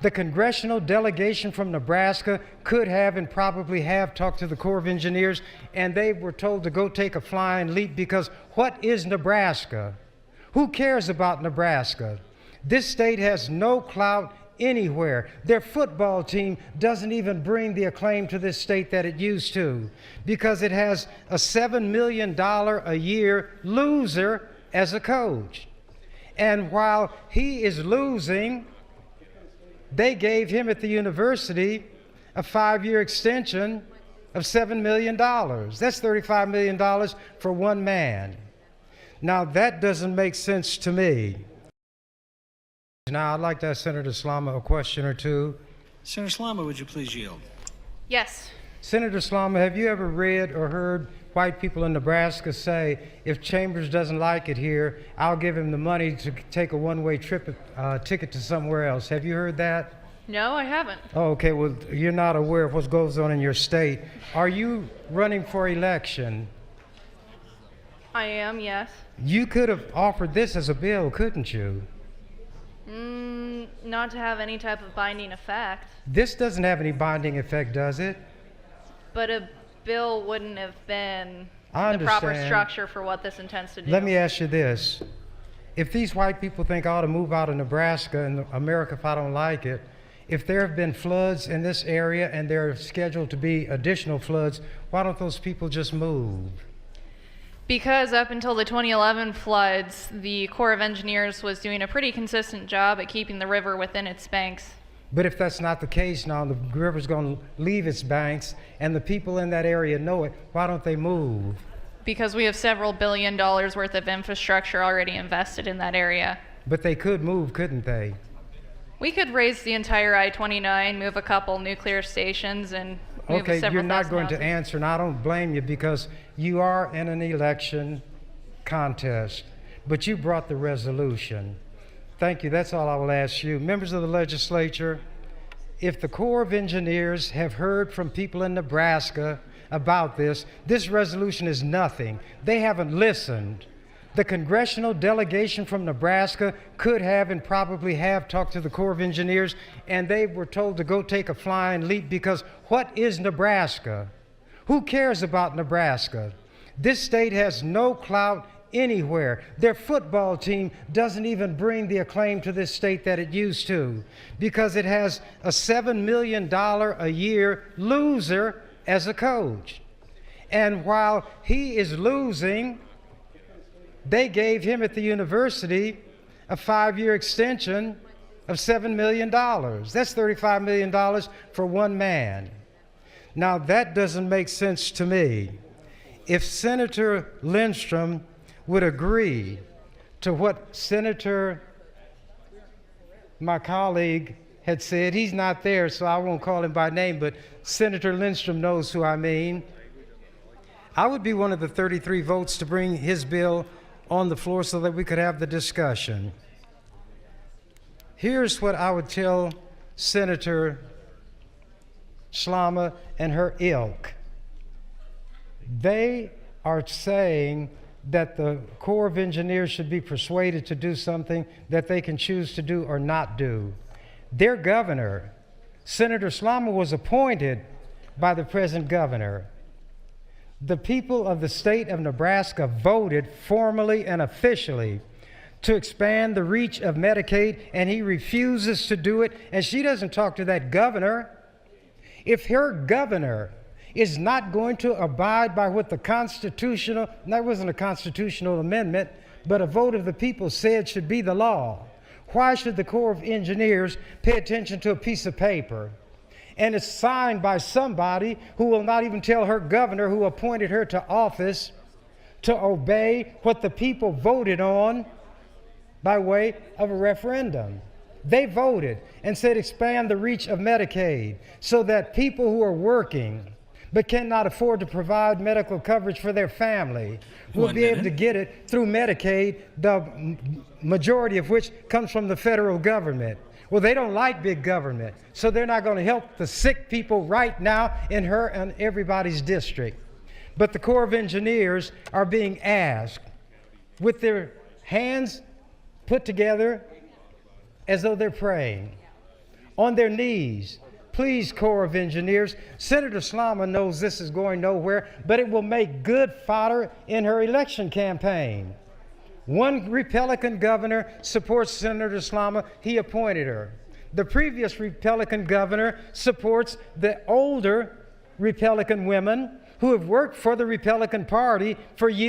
The congressional delegation from Nebraska could have and probably have talked to the Corps of Engineers, and they were told to go take a flying leap because what is Nebraska? Who cares about Nebraska? This state has no clout anywhere. Their football team doesn't even bring the acclaim to this state that it used to because it has a $7 million a year loser as a coach. And while he is losing, they gave him at the university a 5-year extension of $7 million. That's $35 million for one man. Now that doesn't make sense to me. Now I'd like to ask Senator Slama a question or two. Senator Slama, would you please yield? Yes. Senator Slama, have you ever read or heard white people in Nebraska say, if Chambers doesn't like it here, I'll give him the money to take a one-way ticket to somewhere else? Have you heard that? No, I haven't. Oh, okay, well, you're not aware of what goes on in your state. Are you running for election? I am, yes. You could have offered this as a bill, couldn't you? Not to have any type of binding effect. This doesn't have any binding effect, does it? But a bill wouldn't have been I the proper understand. structure for what this intends to do. Let me ask you this. If these white people think I ought to move out of Nebraska and America if I don't like it, if there have been floods in this area and there are scheduled to be additional floods, why don't those people just move? Because up until the 2011 floods, the Corps of Engineers was doing a pretty consistent job at keeping the river within its banks. But if that's not the case now, the river's going to leave its banks and the people in that area know it, why don't they move? Because we have several $1 billion worth of infrastructure already invested in that area. But they could move, couldn't they? We could raise the entire I-29, move a couple nuclear stations, and move Okay, several you're not thousand going to houses. answer, and I don't blame you because you are in an election contest, but you brought the resolution. Thank you. That's all I will ask you. Members of the legislature, if the Corps of Engineers have heard from people in Nebraska about this, this resolution is nothing. They haven't listened. The congressional delegation from Nebraska could have and probably have talked to the Corps of Engineers, and they were told to go take a flying leap because what is Nebraska? Who cares about Nebraska? This state has no clout anywhere. Their football team doesn't even bring the acclaim to this state that it used to because it has a $7 million a year loser as a coach. And while he is losing, they gave him at the university a 5-year extension of $7 million. That's $35 million for one man. Now that doesn't make sense to me. If Senator Lindstrom would agree to what Senator, my colleague, had said, he's not there, so I won't call him by name, but Senator Lindstrom knows who I mean. I would be one of the 33 votes to bring his bill on the floor so that we could have the discussion. Here's what I would tell Senator Slama and her ilk. They are saying that the Corps of Engineers should be persuaded to do something that they can choose to do or not do. Their governor, Senator Slama, was appointed by the present governor. The people of the state of Nebraska voted formally and officially to expand the reach of Medicaid, and he refuses to do it, and she doesn't talk to that governor. If her governor is not going to abide by what the constitutional, that wasn't a constitutional amendment, but a vote of the people said should be the law, why should the Corps of Engineers pay attention to a piece of paper? And it's signed by somebody who will not even tell her governor who appointed her to office to obey what the people voted on by way of a referendum. They voted and said expand the reach of Medicaid so that people who are working but cannot afford to provide medical coverage for their family will be able to get it through Medicaid, the majority of which comes from the federal government. Well, they don't like big government, so they're not going to help the sick people right now in her and everybody's district. But the Corps of Engineers are being asked, with their hands put together as though they're praying, on their knees. Please, Corps of Engineers, Senator Slama knows this is going nowhere, but it will make good fodder in her election campaign. One Republican governor supports Senator Slama. He appointed her. The previous Republican governor supports the older Republican women who have worked for the Republican Party for years.